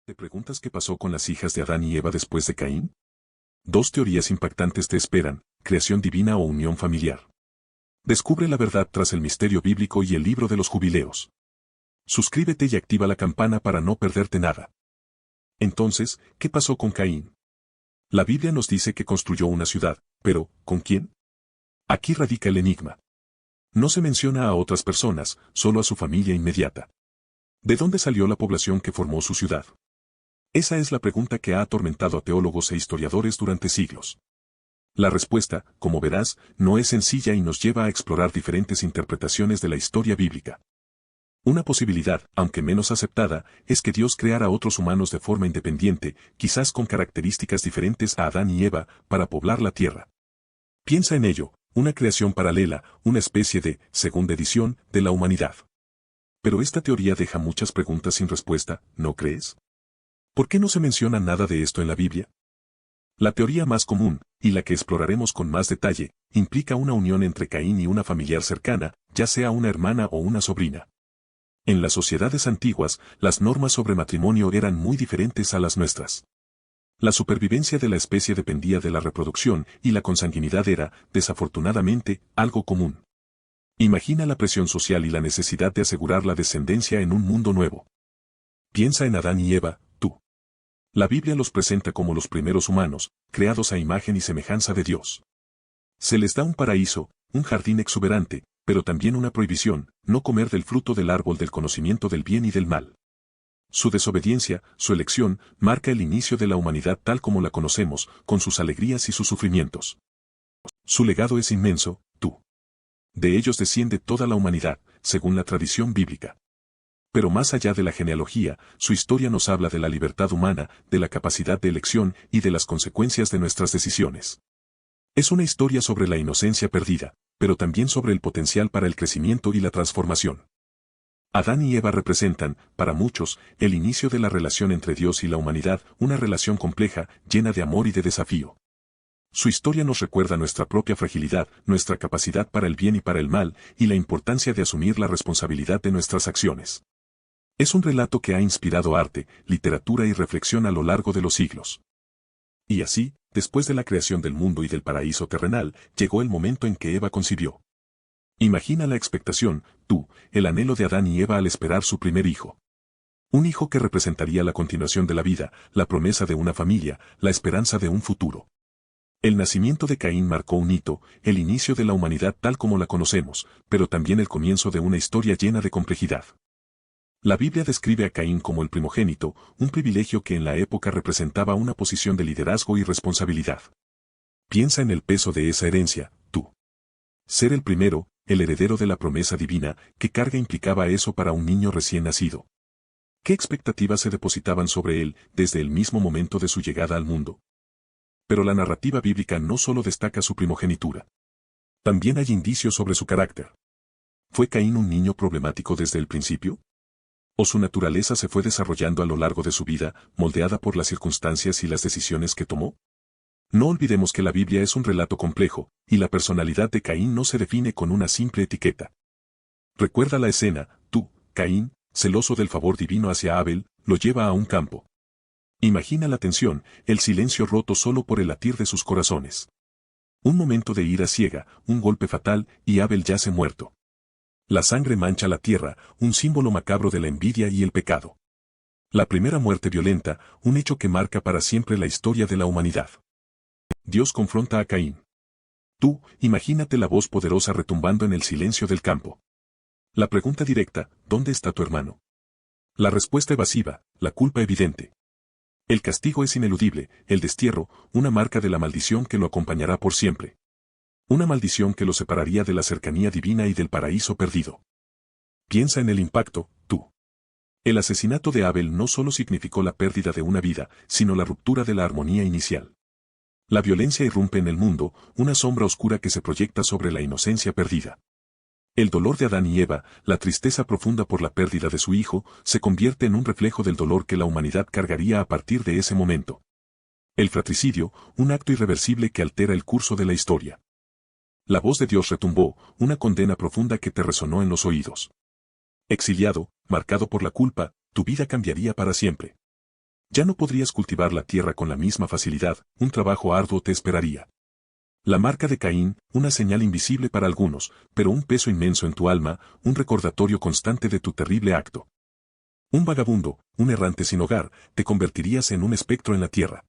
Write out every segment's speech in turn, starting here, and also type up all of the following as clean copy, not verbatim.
¿Te preguntas qué pasó con las hijas de Adán y Eva después de Caín? Dos teorías impactantes te esperan: creación divina o unión familiar. Descubre la verdad tras el misterio bíblico y el libro de los jubileos. Suscríbete y activa la campana para no perderte nada. Entonces, ¿qué pasó con Caín? La Biblia nos dice que construyó una ciudad, pero ¿con quién? Aquí radica el enigma. No se menciona a otras personas, solo a su familia inmediata. ¿De dónde salió la población que formó su ciudad? Esa es la pregunta que ha atormentado a teólogos e historiadores durante siglos. La respuesta, como verás, no es sencilla y nos lleva a explorar diferentes interpretaciones de la historia bíblica. Una posibilidad, aunque menos aceptada, es que Dios creara otros humanos de forma independiente, quizás con características diferentes a Adán y Eva, para poblar la tierra. Piensa en ello, una creación paralela, una especie de segunda edición de la humanidad. Pero esta teoría deja muchas preguntas sin respuesta, ¿no crees? ¿Por qué no se menciona nada de esto en la Biblia? La teoría más común, y la que exploraremos con más detalle, implica una unión entre Caín y una familiar cercana, ya sea una hermana o una sobrina. En las sociedades antiguas, las normas sobre matrimonio eran muy diferentes a las nuestras. La supervivencia de la especie dependía de la reproducción, y la consanguinidad era, desafortunadamente, algo común. Imagina la presión social y la necesidad de asegurar la descendencia en un mundo nuevo. Piensa en Adán y Eva, tú. La Biblia los presenta como los primeros humanos, creados a imagen y semejanza de Dios. Se les da un paraíso, un jardín exuberante, pero también una prohibición: no comer del fruto del árbol del conocimiento del bien y del mal. Su desobediencia, su elección, marca el inicio de la humanidad tal como la conocemos, con sus alegrías y sus sufrimientos. Su legado es inmenso, tú. De ellos desciende toda la humanidad, según la tradición bíblica. Pero más allá de la genealogía, su historia nos habla de la libertad humana, de la capacidad de elección y de las consecuencias de nuestras decisiones. Es una historia sobre la inocencia perdida, pero también sobre el potencial para el crecimiento y la transformación. Adán y Eva representan, para muchos, el inicio de la relación entre Dios y la humanidad, una relación compleja, llena de amor y de desafío. Su historia nos recuerda nuestra propia fragilidad, nuestra capacidad para el bien y para el mal, y la importancia de asumir la responsabilidad de nuestras acciones. Es un relato que ha inspirado arte, literatura y reflexión a lo largo de los siglos. Y así, después de la creación del mundo y del paraíso terrenal, llegó el momento en que Eva concibió. Imagina la expectación, tú, el anhelo de Adán y Eva al esperar su primer hijo. Un hijo que representaría la continuación de la vida, la promesa de una familia, la esperanza de un futuro. El nacimiento de Caín marcó un hito, el inicio de la humanidad tal como la conocemos, pero también el comienzo de una historia llena de complejidad. La Biblia describe a Caín como el primogénito, un privilegio que en la época representaba una posición de liderazgo y responsabilidad. Piensa en el peso de esa herencia, tú. Ser el primero, el heredero de la promesa divina, ¿qué carga implicaba eso para un niño recién nacido? ¿Qué expectativas se depositaban sobre él desde el mismo momento de su llegada al mundo? Pero la narrativa bíblica no solo destaca su primogenitura. También hay indicios sobre su carácter. ¿Fue Caín un niño problemático desde el principio? ¿O su naturaleza se fue desarrollando a lo largo de su vida, moldeada por las circunstancias y las decisiones que tomó? No olvidemos que la Biblia es un relato complejo, y la personalidad de Caín no se define con una simple etiqueta. Recuerda la escena: tú, Caín, celoso del favor divino hacia Abel, lo lleva a un campo. Imagina la tensión, el silencio roto solo por el latir de sus corazones. Un momento de ira ciega, un golpe fatal, y Abel yace muerto. La sangre mancha la tierra, un símbolo macabro de la envidia y el pecado. La primera muerte violenta, un hecho que marca para siempre la historia de la humanidad. Dios confronta a Caín. Tú, imagínate la voz poderosa retumbando en el silencio del campo. La pregunta directa: ¿dónde está tu hermano? La respuesta evasiva: la culpa evidente. El castigo es ineludible, el destierro, una marca de la maldición que lo acompañará por siempre. Una maldición que lo separaría de la cercanía divina y del paraíso perdido. Piensa en el impacto, tú. El asesinato de Abel no solo significó la pérdida de una vida, sino la ruptura de la armonía inicial. La violencia irrumpe en el mundo, una sombra oscura que se proyecta sobre la inocencia perdida. El dolor de Adán y Eva, la tristeza profunda por la pérdida de su hijo, se convierte en un reflejo del dolor que la humanidad cargaría a partir de ese momento. El fratricidio, un acto irreversible que altera el curso de la historia. La voz de Dios retumbó, una condena profunda que te resonó en los oídos. Exiliado, marcado por la culpa, tu vida cambiaría para siempre. Ya no podrías cultivar la tierra con la misma facilidad, un trabajo arduo te esperaría. La marca de Caín, una señal invisible para algunos, pero un peso inmenso en tu alma, un recordatorio constante de tu terrible acto. Un vagabundo, un errante sin hogar, te convertirías en un espectro en la tierra.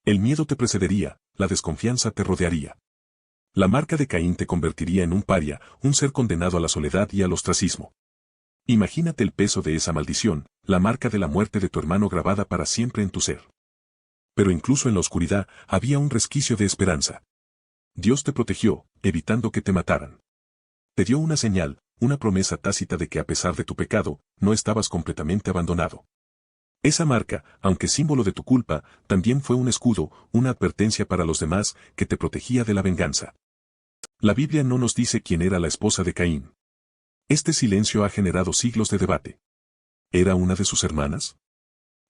El miedo te precedería, la desconfianza te rodearía. La marca de Caín te convertiría en un paria, un ser condenado a la soledad y al ostracismo. Imagínate el peso de esa maldición, la marca de la muerte de tu hermano grabada para siempre en tu ser. Pero incluso en la oscuridad había un resquicio de esperanza. Dios te protegió, evitando que te mataran. Te dio una señal, una promesa tácita de que a pesar de tu pecado, no estabas completamente abandonado. Esa marca, aunque símbolo de tu culpa, también fue un escudo, una advertencia para los demás, que te protegía de la venganza. La Biblia no nos dice quién era la esposa de Caín. Este silencio ha generado siglos de debate. ¿Era una de sus hermanas?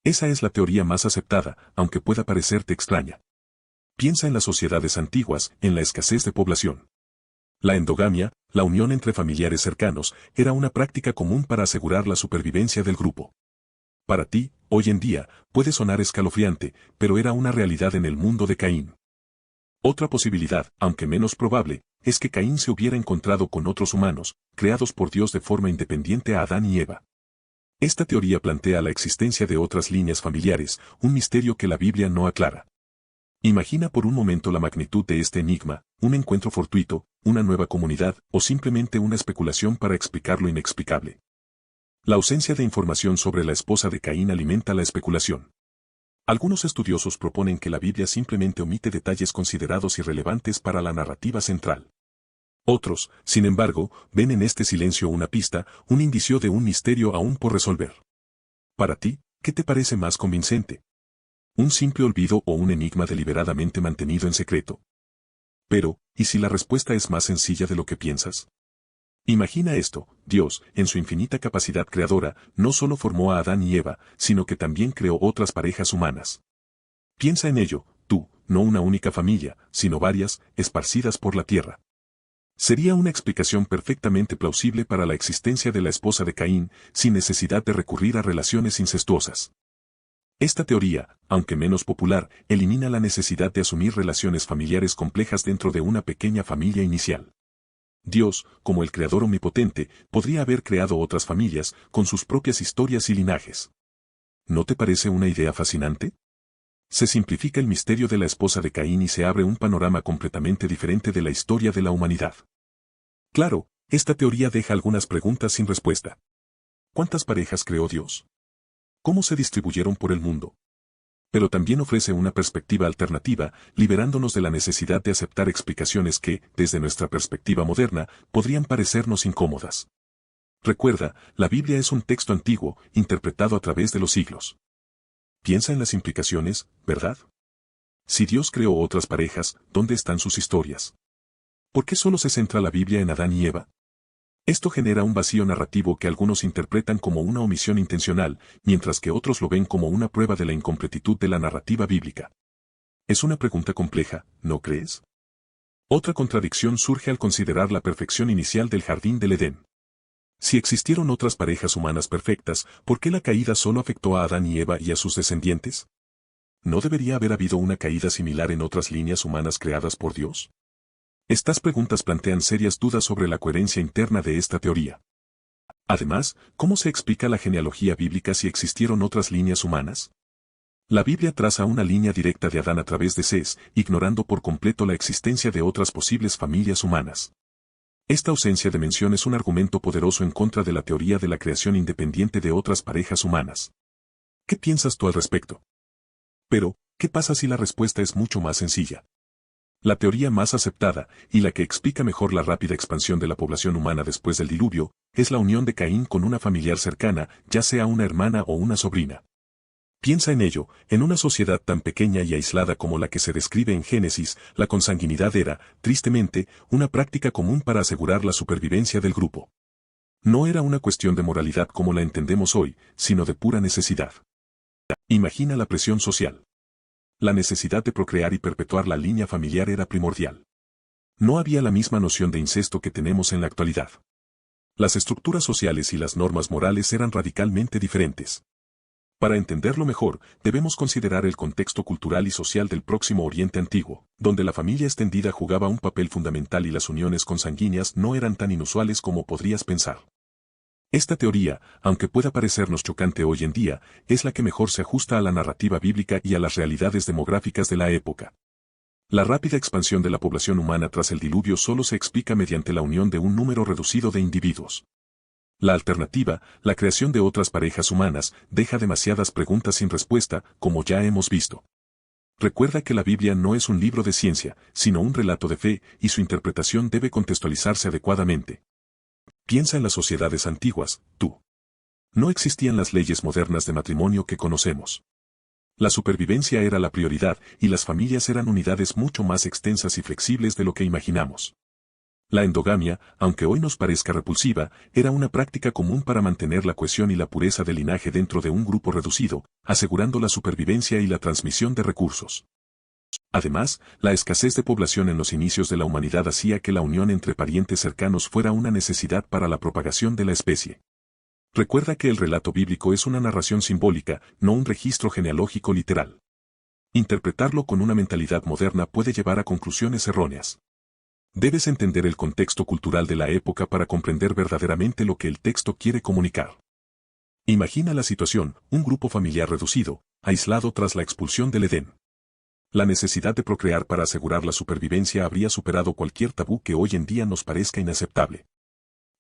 Esa es la teoría más aceptada, aunque pueda parecerte extraña. Piensa en las sociedades antiguas, en la escasez de población. La endogamia, la unión entre familiares cercanos, era una práctica común para asegurar la supervivencia del grupo. Para ti, hoy en día, puede sonar escalofriante, pero era una realidad en el mundo de Caín. Otra posibilidad, aunque menos probable, es que Caín se hubiera encontrado con otros humanos, creados por Dios de forma independiente a Adán y Eva. Esta teoría plantea la existencia de otras líneas familiares, un misterio que la Biblia no aclara. Imagina por un momento la magnitud de este enigma, un encuentro fortuito, una nueva comunidad, o simplemente una especulación para explicar lo inexplicable. La ausencia de información sobre la esposa de Caín alimenta la especulación. Algunos estudiosos proponen que la Biblia simplemente omite detalles considerados irrelevantes para la narrativa central. Otros, sin embargo, ven en este silencio una pista, un indicio de un misterio aún por resolver. Para ti, ¿qué te parece más convincente? ¿Un simple olvido o un enigma deliberadamente mantenido en secreto? Pero, ¿y si la respuesta es más sencilla de lo que piensas? Imagina esto, Dios, en su infinita capacidad creadora, no solo formó a Adán y Eva, sino que también creó otras parejas humanas. Piensa en ello, tú, no una única familia, sino varias, esparcidas por la tierra. Sería una explicación perfectamente plausible para la existencia de la esposa de Caín, sin necesidad de recurrir a relaciones incestuosas. Esta teoría, aunque menos popular, elimina la necesidad de asumir relaciones familiares complejas dentro de una pequeña familia inicial. Dios, como el creador omnipotente, podría haber creado otras familias, con sus propias historias y linajes. ¿No te parece una idea fascinante? Se simplifica el misterio de la esposa de Caín y se abre un panorama completamente diferente de la historia de la humanidad. Claro, esta teoría deja algunas preguntas sin respuesta. ¿Cuántas parejas creó Dios? ¿Cómo se distribuyeron por el mundo? Pero también ofrece una perspectiva alternativa, liberándonos de la necesidad de aceptar explicaciones que, desde nuestra perspectiva moderna, podrían parecernos incómodas. Recuerda, la Biblia es un texto antiguo, interpretado a través de los siglos. Piensa en las implicaciones, ¿verdad? Si Dios creó otras parejas, ¿dónde están sus historias? ¿Por qué solo se centra la Biblia en Adán y Eva? Esto genera un vacío narrativo que algunos interpretan como una omisión intencional, mientras que otros lo ven como una prueba de la incompletitud de la narrativa bíblica. Es una pregunta compleja, ¿no crees? Otra contradicción surge al considerar la perfección inicial del jardín del Edén. Si existieron otras parejas humanas perfectas, ¿por qué la caída solo afectó a Adán y Eva y a sus descendientes? ¿No debería haber habido una caída similar en otras líneas humanas creadas por Dios? Estas preguntas plantean serias dudas sobre la coherencia interna de esta teoría. Además, ¿cómo se explica la genealogía bíblica si existieron otras líneas humanas? La Biblia traza una línea directa de Adán a través de Sés, ignorando por completo la existencia de otras posibles familias humanas. Esta ausencia de mención es un argumento poderoso en contra de la teoría de la creación independiente de otras parejas humanas. ¿Qué piensas tú al respecto? Pero, ¿qué pasa si la respuesta es mucho más sencilla? La teoría más aceptada, y la que explica mejor la rápida expansión de la población humana después del diluvio, es la unión de Caín con una familiar cercana, ya sea una hermana o una sobrina. Piensa en ello, en una sociedad tan pequeña y aislada como la que se describe en Génesis, la consanguinidad era, tristemente, una práctica común para asegurar la supervivencia del grupo. No era una cuestión de moralidad como la entendemos hoy, sino de pura necesidad. Imagina la presión social. La necesidad de procrear y perpetuar la línea familiar era primordial. No había la misma noción de incesto que tenemos en la actualidad. Las estructuras sociales y las normas morales eran radicalmente diferentes. Para entenderlo mejor, debemos considerar el contexto cultural y social del Próximo Oriente Antiguo, donde la familia extendida jugaba un papel fundamental y las uniones consanguíneas no eran tan inusuales como podrías pensar. Esta teoría, aunque pueda parecernos chocante hoy en día, es la que mejor se ajusta a la narrativa bíblica y a las realidades demográficas de la época. La rápida expansión de la población humana tras el diluvio solo se explica mediante la unión de un número reducido de individuos. La alternativa, la creación de otras parejas humanas, deja demasiadas preguntas sin respuesta, como ya hemos visto. Recuerda que la Biblia no es un libro de ciencia, sino un relato de fe, y su interpretación debe contextualizarse adecuadamente. Piensa en las sociedades antiguas, tú. No existían las leyes modernas de matrimonio que conocemos. La supervivencia era la prioridad, y las familias eran unidades mucho más extensas y flexibles de lo que imaginamos. La endogamia, aunque hoy nos parezca repulsiva, era una práctica común para mantener la cohesión y la pureza del linaje dentro de un grupo reducido, asegurando la supervivencia y la transmisión de recursos. Además, la escasez de población en los inicios de la humanidad hacía que la unión entre parientes cercanos fuera una necesidad para la propagación de la especie. Recuerda que el relato bíblico es una narración simbólica, no un registro genealógico literal. Interpretarlo con una mentalidad moderna puede llevar a conclusiones erróneas. Debes entender el contexto cultural de la época para comprender verdaderamente lo que el texto quiere comunicar. Imagina la situación, un grupo familiar reducido, aislado tras la expulsión del Edén. La necesidad de procrear para asegurar la supervivencia habría superado cualquier tabú que hoy en día nos parezca inaceptable.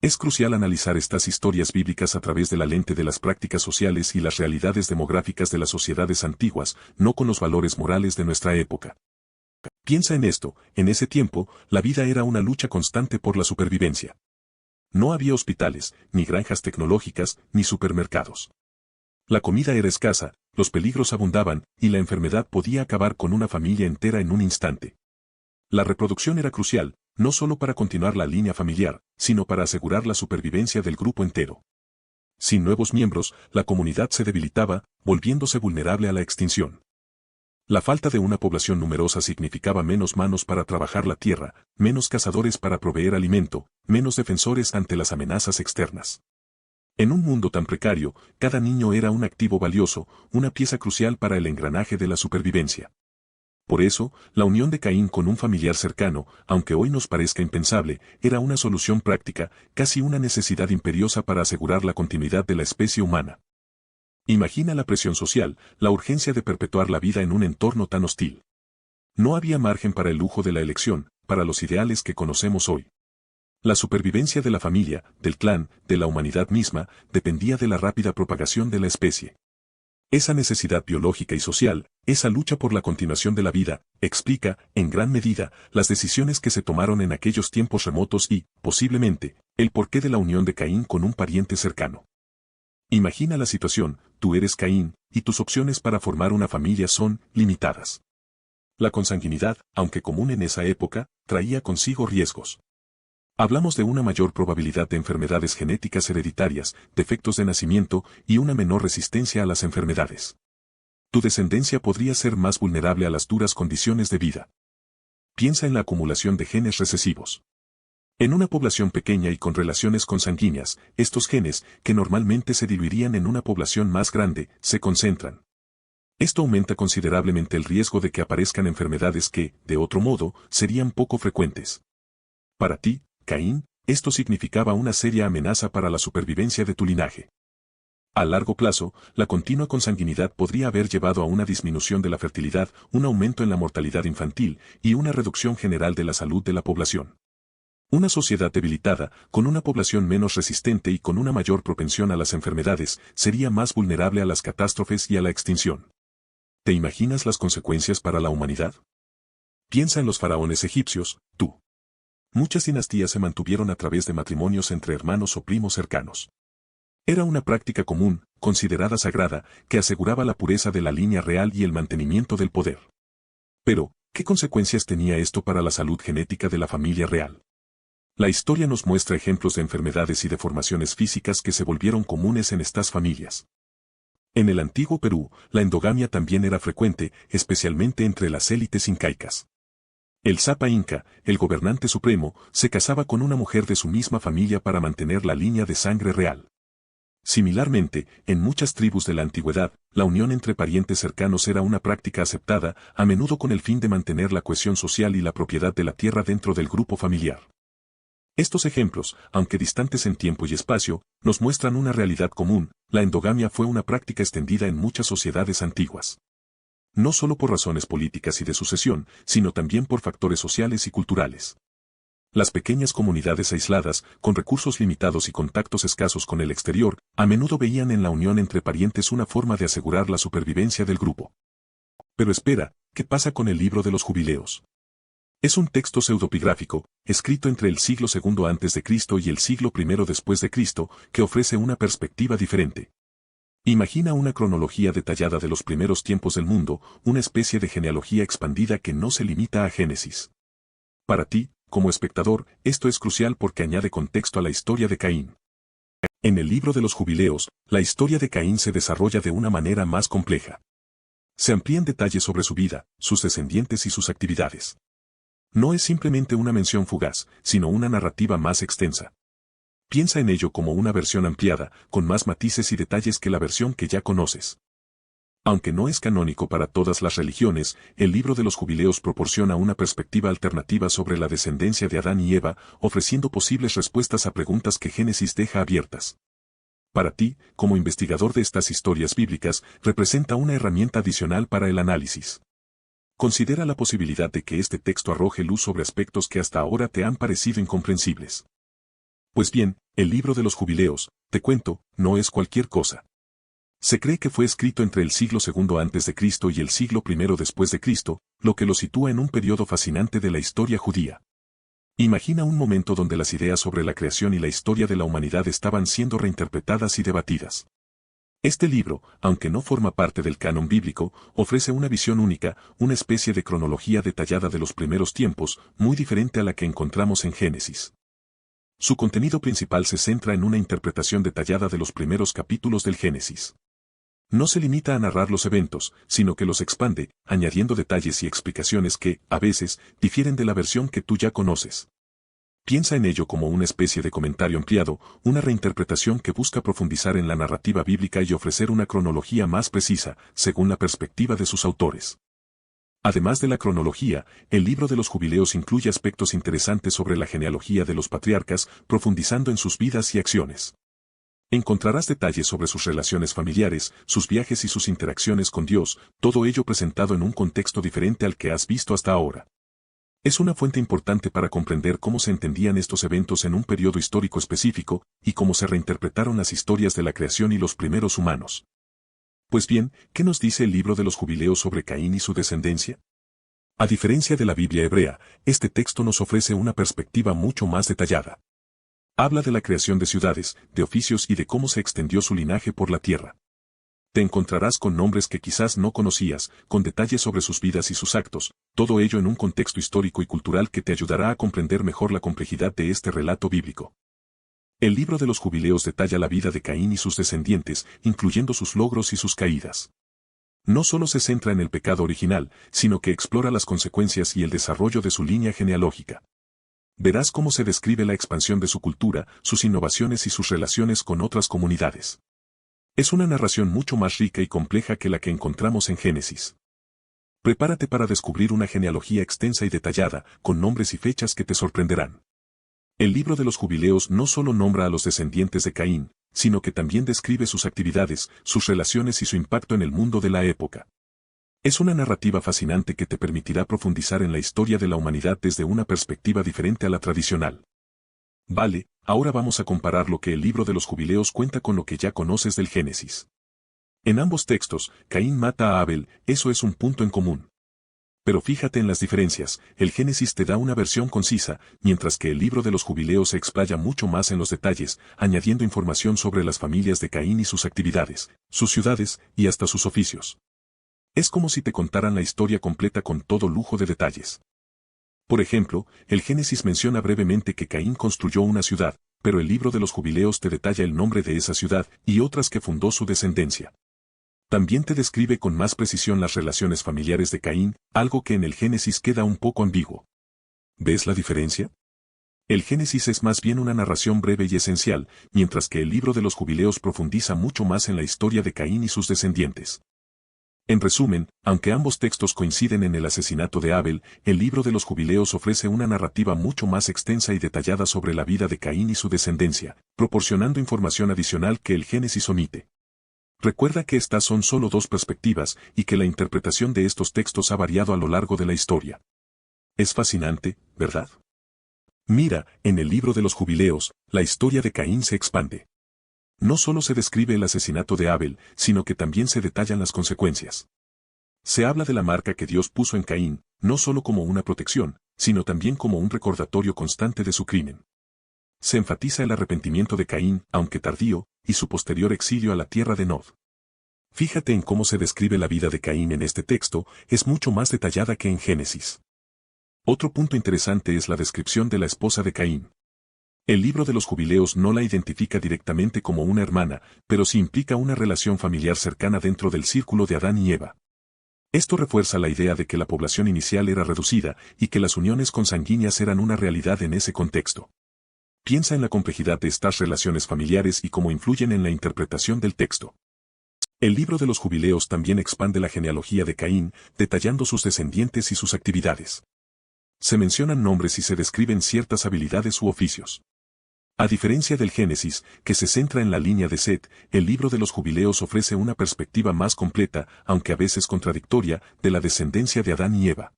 Es crucial analizar estas historias bíblicas a través de la lente de las prácticas sociales y las realidades demográficas de las sociedades antiguas, no con los valores morales de nuestra época. Piensa en esto, en ese tiempo, la vida era una lucha constante por la supervivencia. No había hospitales, ni granjas tecnológicas, ni supermercados. La comida era escasa, los peligros abundaban, y la enfermedad podía acabar con una familia entera en un instante. La reproducción era crucial, no solo para continuar la línea familiar, sino para asegurar la supervivencia del grupo entero. Sin nuevos miembros, la comunidad se debilitaba, volviéndose vulnerable a la extinción. La falta de una población numerosa significaba menos manos para trabajar la tierra, menos cazadores para proveer alimento, menos defensores ante las amenazas externas. En un mundo tan precario, cada niño era un activo valioso, una pieza crucial para el engranaje de la supervivencia. Por eso, la unión de Caín con un familiar cercano, aunque hoy nos parezca impensable, era una solución práctica, casi una necesidad imperiosa para asegurar la continuidad de la especie humana. Imagina la presión social, la urgencia de perpetuar la vida en un entorno tan hostil. No había margen para el lujo de la elección, para los ideales que conocemos hoy. La supervivencia de la familia, del clan, de la humanidad misma, dependía de la rápida propagación de la especie. Esa necesidad biológica y social, esa lucha por la continuación de la vida, explica, en gran medida, las decisiones que se tomaron en aquellos tiempos remotos y, posiblemente, el porqué de la unión de Caín con un pariente cercano. Imagina la situación, tú eres Caín, y tus opciones para formar una familia son limitadas. La consanguinidad, aunque común en esa época, traía consigo riesgos. Hablamos de una mayor probabilidad de enfermedades genéticas hereditarias, defectos de nacimiento y una menor resistencia a las enfermedades. Tu descendencia podría ser más vulnerable a las duras condiciones de vida. Piensa en la acumulación de genes recesivos. En una población pequeña y con relaciones consanguíneas, estos genes, que normalmente se diluirían en una población más grande, se concentran. Esto aumenta considerablemente el riesgo de que aparezcan enfermedades que, de otro modo, serían poco frecuentes. Para ti, Caín, esto significaba una seria amenaza para la supervivencia de tu linaje. A largo plazo, la continua consanguinidad podría haber llevado a una disminución de la fertilidad, un aumento en la mortalidad infantil y una reducción general de la salud de la población. Una sociedad debilitada, con una población menos resistente y con una mayor propensión a las enfermedades, sería más vulnerable a las catástrofes y a la extinción. ¿Te imaginas las consecuencias para la humanidad? Piensa en los faraones egipcios, tú. Muchas dinastías se mantuvieron a través de matrimonios entre hermanos o primos cercanos. Era una práctica común, considerada sagrada, que aseguraba la pureza de la línea real y el mantenimiento del poder. Pero, ¿qué consecuencias tenía esto para la salud genética de la familia real? La historia nos muestra ejemplos de enfermedades y deformaciones físicas que se volvieron comunes en estas familias. En el antiguo Perú, la endogamia también era frecuente, especialmente entre las élites incaicas. El Sapa Inca, el gobernante supremo, se casaba con una mujer de su misma familia para mantener la línea de sangre real. Similarmente, en muchas tribus de la antigüedad, la unión entre parientes cercanos era una práctica aceptada, a menudo con el fin de mantener la cohesión social y la propiedad de la tierra dentro del grupo familiar. Estos ejemplos, aunque distantes en tiempo y espacio, nos muestran una realidad común: la endogamia fue una práctica extendida en muchas sociedades antiguas. No solo por razones políticas y de sucesión, sino también por factores sociales y culturales. Las pequeñas comunidades aisladas, con recursos limitados y contactos escasos con el exterior, a menudo veían en la unión entre parientes una forma de asegurar la supervivencia del grupo. Pero espera, ¿qué pasa con el libro de los jubileos? Es un texto pseudopigráfico, escrito entre el siglo II a.C. y el siglo I después de Cristo, que ofrece una perspectiva diferente. Imagina una cronología detallada de los primeros tiempos del mundo, una especie de genealogía expandida que no se limita a Génesis. Para ti, como espectador, esto es crucial porque añade contexto a la historia de Caín. En el libro de los jubileos, la historia de Caín se desarrolla de una manera más compleja. Se amplían detalles sobre su vida, sus descendientes y sus actividades. No es simplemente una mención fugaz, sino una narrativa más extensa. Piensa en ello como una versión ampliada, con más matices y detalles que la versión que ya conoces. Aunque no es canónico para todas las religiones, el libro de los jubileos proporciona una perspectiva alternativa sobre la descendencia de Adán y Eva, ofreciendo posibles respuestas a preguntas que Génesis deja abiertas. Para ti, como investigador de estas historias bíblicas, representa una herramienta adicional para el análisis. Considera la posibilidad de que este texto arroje luz sobre aspectos que hasta ahora te han parecido incomprensibles. Pues bien, el libro de los jubileos, te cuento, no es cualquier cosa. Se cree que fue escrito entre el siglo II a.C. y el siglo I después de Cristo, lo que lo sitúa en un periodo fascinante de la historia judía. Imagina un momento donde las ideas sobre la creación y la historia de la humanidad estaban siendo reinterpretadas y debatidas. Este libro, aunque no forma parte del canon bíblico, ofrece una visión única, una especie de cronología detallada de los primeros tiempos, muy diferente a la que encontramos en Génesis. Su contenido principal se centra en una interpretación detallada de los primeros capítulos del Génesis. No se limita a narrar los eventos, sino que los expande, añadiendo detalles y explicaciones que, a veces, difieren de la versión que tú ya conoces. Piensa en ello como una especie de comentario ampliado, una reinterpretación que busca profundizar en la narrativa bíblica y ofrecer una cronología más precisa, según la perspectiva de sus autores. Además de la cronología, el libro de los jubileos incluye aspectos interesantes sobre la genealogía de los patriarcas, profundizando en sus vidas y acciones. Encontrarás detalles sobre sus relaciones familiares, sus viajes y sus interacciones con Dios, todo ello presentado en un contexto diferente al que has visto hasta ahora. Es una fuente importante para comprender cómo se entendían estos eventos en un periodo histórico específico, y cómo se reinterpretaron las historias de la creación y los primeros humanos. Pues bien, ¿qué nos dice el libro de los jubileos sobre Caín y su descendencia? A diferencia de la Biblia hebrea, este texto nos ofrece una perspectiva mucho más detallada. Habla de la creación de ciudades, de oficios y de cómo se extendió su linaje por la tierra. Te encontrarás con nombres que quizás no conocías, con detalles sobre sus vidas y sus actos, todo ello en un contexto histórico y cultural que te ayudará a comprender mejor la complejidad de este relato bíblico. El libro de los jubileos detalla la vida de Caín y sus descendientes, incluyendo sus logros y sus caídas. No solo se centra en el pecado original, sino que explora las consecuencias y el desarrollo de su línea genealógica. Verás cómo se describe la expansión de su cultura, sus innovaciones y sus relaciones con otras comunidades. Es una narración mucho más rica y compleja que la que encontramos en Génesis. Prepárate para descubrir una genealogía extensa y detallada, con nombres y fechas que te sorprenderán. El libro de los jubileos no solo nombra a los descendientes de Caín, sino que también describe sus actividades, sus relaciones y su impacto en el mundo de la época. Es una narrativa fascinante que te permitirá profundizar en la historia de la humanidad desde una perspectiva diferente a la tradicional. Vale, ahora vamos a comparar lo que el libro de los jubileos cuenta con lo que ya conoces del Génesis. En ambos textos, Caín mata a Abel, eso es un punto en común. Pero fíjate en las diferencias, el Génesis te da una versión concisa, mientras que el libro de los jubileos se explaya mucho más en los detalles, añadiendo información sobre las familias de Caín y sus actividades, sus ciudades, y hasta sus oficios. Es como si te contaran la historia completa con todo lujo de detalles. Por ejemplo, el Génesis menciona brevemente que Caín construyó una ciudad, pero el libro de los jubileos te detalla el nombre de esa ciudad y otras que fundó su descendencia. También te describe con más precisión las relaciones familiares de Caín, algo que en el Génesis queda un poco ambiguo. ¿Ves la diferencia? El Génesis es más bien una narración breve y esencial, mientras que el libro de los Jubileos profundiza mucho más en la historia de Caín y sus descendientes. En resumen, aunque ambos textos coinciden en el asesinato de Abel, el libro de los Jubileos ofrece una narrativa mucho más extensa y detallada sobre la vida de Caín y su descendencia, proporcionando información adicional que el Génesis omite. Recuerda que estas son solo dos perspectivas y que la interpretación de estos textos ha variado a lo largo de la historia. Es fascinante, ¿verdad? Mira, en el libro de los Jubileos, la historia de Caín se expande. No solo se describe el asesinato de Abel, sino que también se detallan las consecuencias. Se habla de la marca que Dios puso en Caín, no solo como una protección, sino también como un recordatorio constante de su crimen. Se enfatiza el arrepentimiento de Caín, aunque tardío, y su posterior exilio a la tierra de Nod. Fíjate en cómo se describe la vida de Caín en este texto, es mucho más detallada que en Génesis. Otro punto interesante es la descripción de la esposa de Caín. El libro de los Jubileos no la identifica directamente como una hermana, pero sí implica una relación familiar cercana dentro del círculo de Adán y Eva. Esto refuerza la idea de que la población inicial era reducida y que las uniones consanguíneas eran una realidad en ese contexto. Piensa en la complejidad de estas relaciones familiares y cómo influyen en la interpretación del texto. El libro de los Jubileos también expande la genealogía de Caín, detallando sus descendientes y sus actividades. Se mencionan nombres y se describen ciertas habilidades u oficios. A diferencia del Génesis, que se centra en la línea de Set, el libro de los Jubileos ofrece una perspectiva más completa, aunque a veces contradictoria, de la descendencia de Adán y Eva.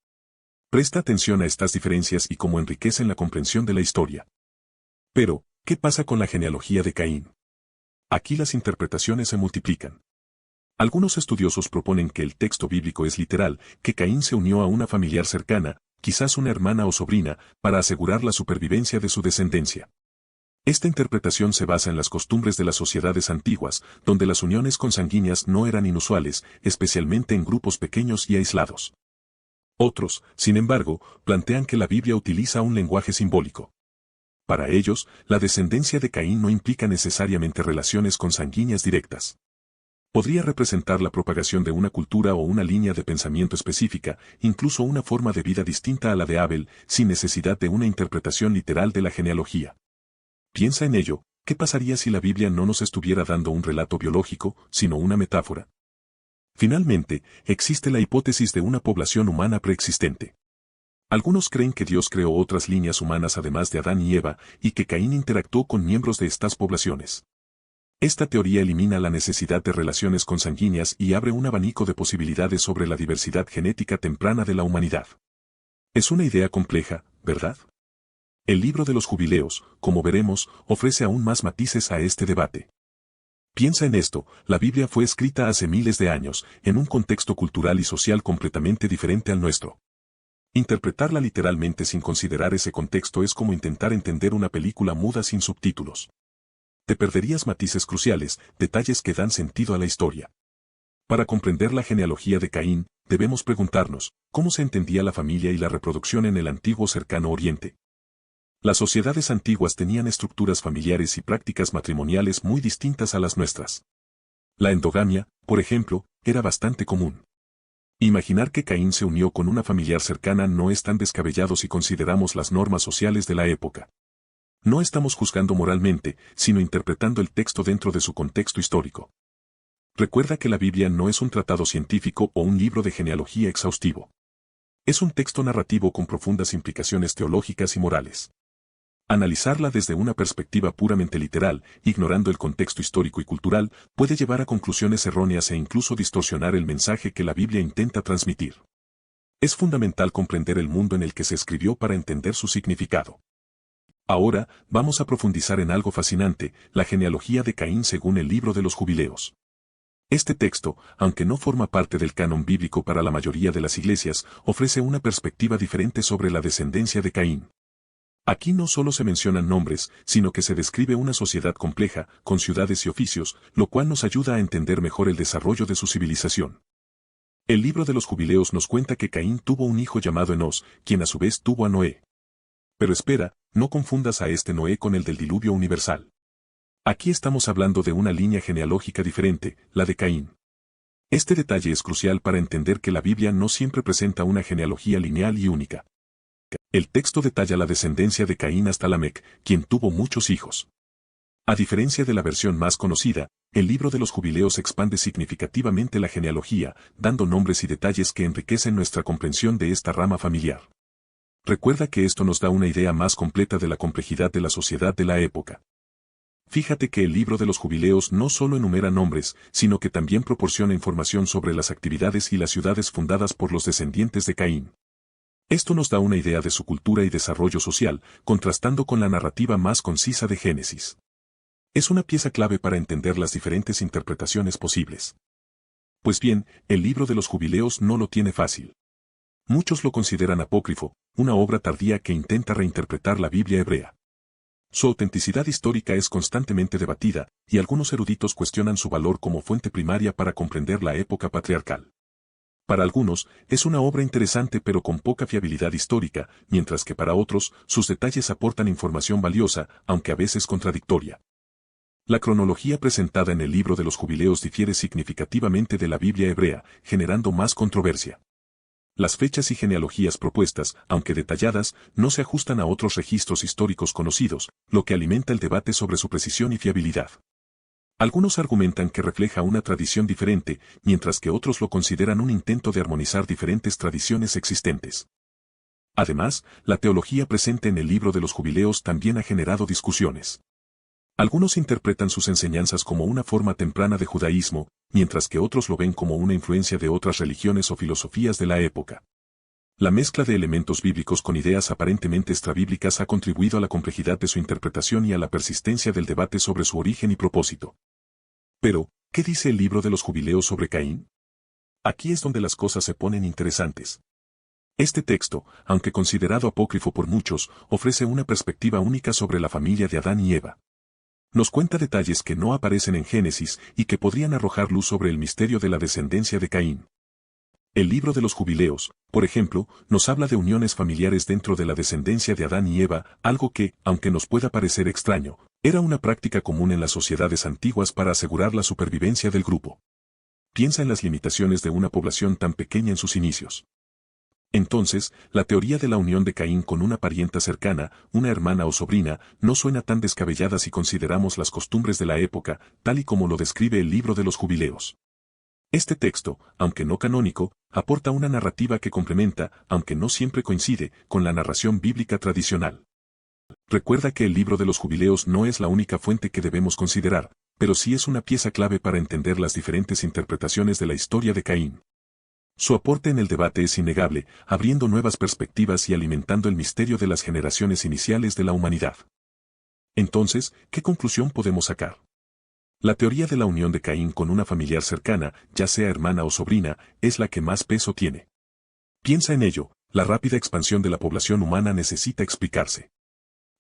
Presta atención a estas diferencias y cómo enriquecen la comprensión de la historia. Pero, ¿qué pasa con la genealogía de Caín? Aquí las interpretaciones se multiplican. Algunos estudiosos proponen que el texto bíblico es literal, que Caín se unió a una familiar cercana, quizás una hermana o sobrina, para asegurar la supervivencia de su descendencia. Esta interpretación se basa en las costumbres de las sociedades antiguas, donde las uniones consanguíneas no eran inusuales, especialmente en grupos pequeños y aislados. Otros, sin embargo, plantean que la Biblia utiliza un lenguaje simbólico. Para ellos, la descendencia de Caín no implica necesariamente relaciones consanguíneas directas. Podría representar la propagación de una cultura o una línea de pensamiento específica, incluso una forma de vida distinta a la de Abel, sin necesidad de una interpretación literal de la genealogía. Piensa en ello, ¿qué pasaría si la Biblia no nos estuviera dando un relato biológico, sino una metáfora? Finalmente, existe la hipótesis de una población humana preexistente. Algunos creen que Dios creó otras líneas humanas además de Adán y Eva, y que Caín interactuó con miembros de estas poblaciones. Esta teoría elimina la necesidad de relaciones consanguíneas y abre un abanico de posibilidades sobre la diversidad genética temprana de la humanidad. Es una idea compleja, ¿verdad? El libro de los Jubileos, como veremos, ofrece aún más matices a este debate. Piensa en esto, la Biblia fue escrita hace miles de años, en un contexto cultural y social completamente diferente al nuestro. Interpretarla literalmente sin considerar ese contexto es como intentar entender una película muda sin subtítulos. Te perderías matices cruciales, detalles que dan sentido a la historia. Para comprender la genealogía de Caín, debemos preguntarnos, ¿cómo se entendía la familia y la reproducción en el antiguo Cercano Oriente? Las sociedades antiguas tenían estructuras familiares y prácticas matrimoniales muy distintas a las nuestras. La endogamia, por ejemplo, era bastante común. Imaginar que Caín se unió con una familiar cercana no es tan descabellado si consideramos las normas sociales de la época. No estamos juzgando moralmente, sino interpretando el texto dentro de su contexto histórico. Recuerda que la Biblia no es un tratado científico o un libro de genealogía exhaustivo. Es un texto narrativo con profundas implicaciones teológicas y morales. Analizarla desde una perspectiva puramente literal, ignorando el contexto histórico y cultural, puede llevar a conclusiones erróneas e incluso distorsionar el mensaje que la Biblia intenta transmitir. Es fundamental comprender el mundo en el que se escribió para entender su significado. Ahora, vamos a profundizar en algo fascinante, la genealogía de Caín según el libro de los Jubileos. Este texto, aunque no forma parte del canon bíblico para la mayoría de las iglesias, ofrece una perspectiva diferente sobre la descendencia de Caín. Aquí no solo se mencionan nombres, sino que se describe una sociedad compleja, con ciudades y oficios, lo cual nos ayuda a entender mejor el desarrollo de su civilización. El libro de los Jubileos nos cuenta que Caín tuvo un hijo llamado Enos, quien a su vez tuvo a Noé. Pero espera, no confundas a este Noé con el del diluvio universal. Aquí estamos hablando de una línea genealógica diferente, la de Caín. Este detalle es crucial para entender que la Biblia no siempre presenta una genealogía lineal y única. El texto detalla la descendencia de Caín hasta Lamec, quien tuvo muchos hijos. A diferencia de la versión más conocida, el libro de los Jubileos expande significativamente la genealogía, dando nombres y detalles que enriquecen nuestra comprensión de esta rama familiar. Recuerda que esto nos da una idea más completa de la complejidad de la sociedad de la época. Fíjate que el libro de los Jubileos no solo enumera nombres, sino que también proporciona información sobre las actividades y las ciudades fundadas por los descendientes de Caín. Esto nos da una idea de su cultura y desarrollo social, contrastando con la narrativa más concisa de Génesis. Es una pieza clave para entender las diferentes interpretaciones posibles. Pues bien, el libro de los Jubileos no lo tiene fácil. Muchos lo consideran apócrifo, una obra tardía que intenta reinterpretar la Biblia hebrea. Su autenticidad histórica es constantemente debatida, y algunos eruditos cuestionan su valor como fuente primaria para comprender la época patriarcal. Para algunos, es una obra interesante pero con poca fiabilidad histórica, mientras que para otros, sus detalles aportan información valiosa, aunque a veces contradictoria. La cronología presentada en el libro de los Jubileos difiere significativamente de la Biblia hebrea, generando más controversia. Las fechas y genealogías propuestas, aunque detalladas, no se ajustan a otros registros históricos conocidos, lo que alimenta el debate sobre su precisión y fiabilidad. Algunos argumentan que refleja una tradición diferente, mientras que otros lo consideran un intento de armonizar diferentes tradiciones existentes. Además, la teología presente en el libro de los Jubileos también ha generado discusiones. Algunos interpretan sus enseñanzas como una forma temprana de judaísmo, mientras que otros lo ven como una influencia de otras religiones o filosofías de la época. La mezcla de elementos bíblicos con ideas aparentemente extrabíblicas ha contribuido a la complejidad de su interpretación y a la persistencia del debate sobre su origen y propósito. Pero, ¿qué dice el libro de los Jubileos sobre Caín? Aquí es donde las cosas se ponen interesantes. Este texto, aunque considerado apócrifo por muchos, ofrece una perspectiva única sobre la familia de Adán y Eva. Nos cuenta detalles que no aparecen en Génesis y que podrían arrojar luz sobre el misterio de la descendencia de Caín. El libro de los Jubileos, por ejemplo, nos habla de uniones familiares dentro de la descendencia de Adán y Eva, algo que, aunque nos pueda parecer extraño, era una práctica común en las sociedades antiguas para asegurar la supervivencia del grupo. Piensa en las limitaciones de una población tan pequeña en sus inicios. Entonces, la teoría de la unión de Caín con una parienta cercana, una hermana o sobrina, no suena tan descabellada si consideramos las costumbres de la época, tal y como lo describe el libro de los Jubileos. Este texto, aunque no canónico, aporta una narrativa que complementa, aunque no siempre coincide, con la narración bíblica tradicional. Recuerda que el libro de los Jubileos no es la única fuente que debemos considerar, pero sí es una pieza clave para entender las diferentes interpretaciones de la historia de Caín. Su aporte en el debate es innegable, abriendo nuevas perspectivas y alimentando el misterio de las generaciones iniciales de la humanidad. Entonces, ¿qué conclusión podemos sacar? La teoría de la unión de Caín con una familiar cercana, ya sea hermana o sobrina, es la que más peso tiene. Piensa en ello, la rápida expansión de la población humana necesita explicarse.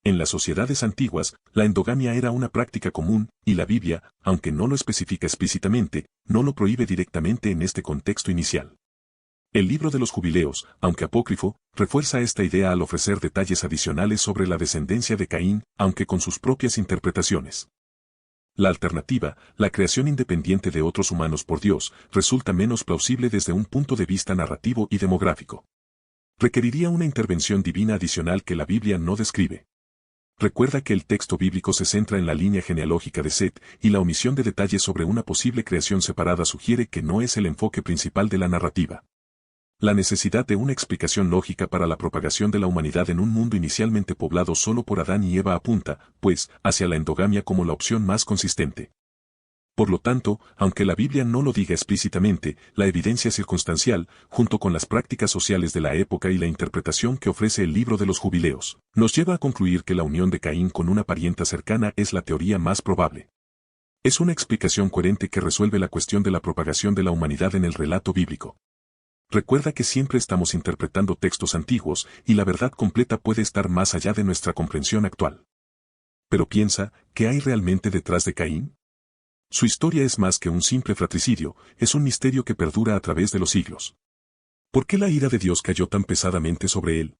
En las sociedades antiguas, la endogamia era una práctica común, y la Biblia, aunque no lo especifica explícitamente, no lo prohíbe directamente en este contexto inicial. El libro de los Jubileos, aunque apócrifo, refuerza esta idea al ofrecer detalles adicionales sobre la descendencia de Caín, aunque con sus propias interpretaciones. La alternativa, la creación independiente de otros humanos por Dios, resulta menos plausible desde un punto de vista narrativo y demográfico. Requeriría una intervención divina adicional que la Biblia no describe. Recuerda que el texto bíblico se centra en la línea genealógica de Set, y la omisión de detalles sobre una posible creación separada sugiere que no es el enfoque principal de la narrativa. La necesidad de una explicación lógica para la propagación de la humanidad en un mundo inicialmente poblado solo por Adán y Eva apunta, pues, hacia la endogamia como la opción más consistente. Por lo tanto, aunque la Biblia no lo diga explícitamente, la evidencia circunstancial, junto con las prácticas sociales de la época y la interpretación que ofrece el libro de los Jubileos, nos lleva a concluir que la unión de Caín con una parienta cercana es la teoría más probable. Es una explicación coherente que resuelve la cuestión de la propagación de la humanidad en el relato bíblico. Recuerda que siempre estamos interpretando textos antiguos, y la verdad completa puede estar más allá de nuestra comprensión actual. Pero piensa, ¿qué hay realmente detrás de Caín? Su historia es más que un simple fratricidio, es un misterio que perdura a través de los siglos. ¿Por qué la ira de Dios cayó tan pesadamente sobre él?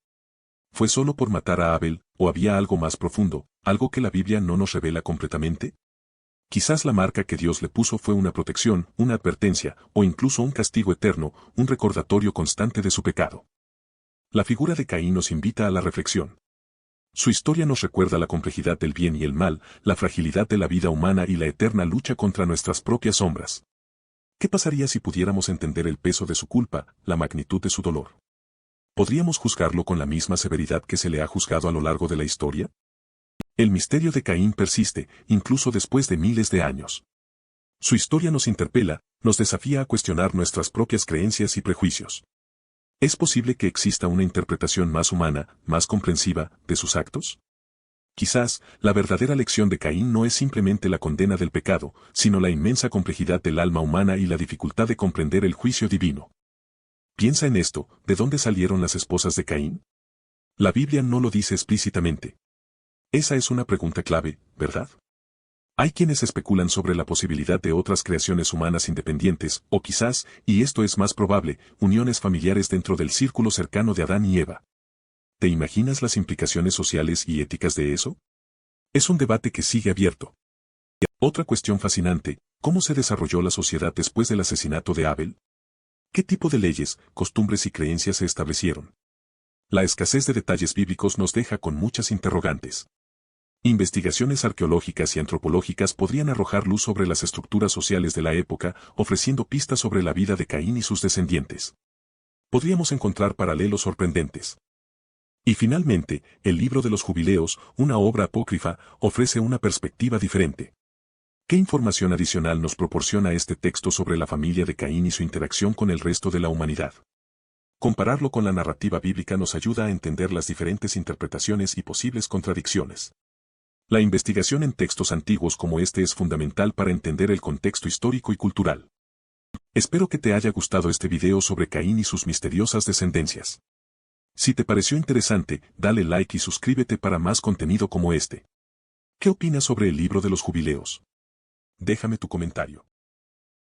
¿Fue solo por matar a Abel, o había algo más profundo, algo que la Biblia no nos revela completamente? Quizás la marca que Dios le puso fue una protección, una advertencia, o incluso un castigo eterno, un recordatorio constante de su pecado. La figura de Caín nos invita a la reflexión. Su historia nos recuerda la complejidad del bien y el mal, la fragilidad de la vida humana y la eterna lucha contra nuestras propias sombras. ¿Qué pasaría si pudiéramos entender el peso de su culpa, la magnitud de su dolor? ¿Podríamos juzgarlo con la misma severidad que se le ha juzgado a lo largo de la historia? El misterio de Caín persiste, incluso después de miles de años. Su historia nos interpela, nos desafía a cuestionar nuestras propias creencias y prejuicios. ¿Es posible que exista una interpretación más humana, más comprensiva, de sus actos? Quizás, la verdadera lección de Caín no es simplemente la condena del pecado, sino la inmensa complejidad del alma humana y la dificultad de comprender el juicio divino. Piensa en esto, ¿de dónde salieron las esposas de Caín? La Biblia no lo dice explícitamente. Esa es una pregunta clave, ¿verdad? Hay quienes especulan sobre la posibilidad de otras creaciones humanas independientes, o quizás, y esto es más probable, uniones familiares dentro del círculo cercano de Adán y Eva. ¿Te imaginas las implicaciones sociales y éticas de eso? Es un debate que sigue abierto. Otra cuestión fascinante, ¿cómo se desarrolló la sociedad después del asesinato de Abel? ¿Qué tipo de leyes, costumbres y creencias se establecieron? La escasez de detalles bíblicos nos deja con muchas interrogantes. Investigaciones arqueológicas y antropológicas podrían arrojar luz sobre las estructuras sociales de la época, ofreciendo pistas sobre la vida de Caín y sus descendientes. Podríamos encontrar paralelos sorprendentes. Y finalmente, el libro de los Jubileos, una obra apócrifa, ofrece una perspectiva diferente. ¿Qué información adicional nos proporciona este texto sobre la familia de Caín y su interacción con el resto de la humanidad? Compararlo con la narrativa bíblica nos ayuda a entender las diferentes interpretaciones y posibles contradicciones. La investigación en textos antiguos como este es fundamental para entender el contexto histórico y cultural. Espero que te haya gustado este video sobre Caín y sus misteriosas descendencias. Si te pareció interesante, dale like y suscríbete para más contenido como este. ¿Qué opinas sobre el libro de los Jubileos? Déjame tu comentario.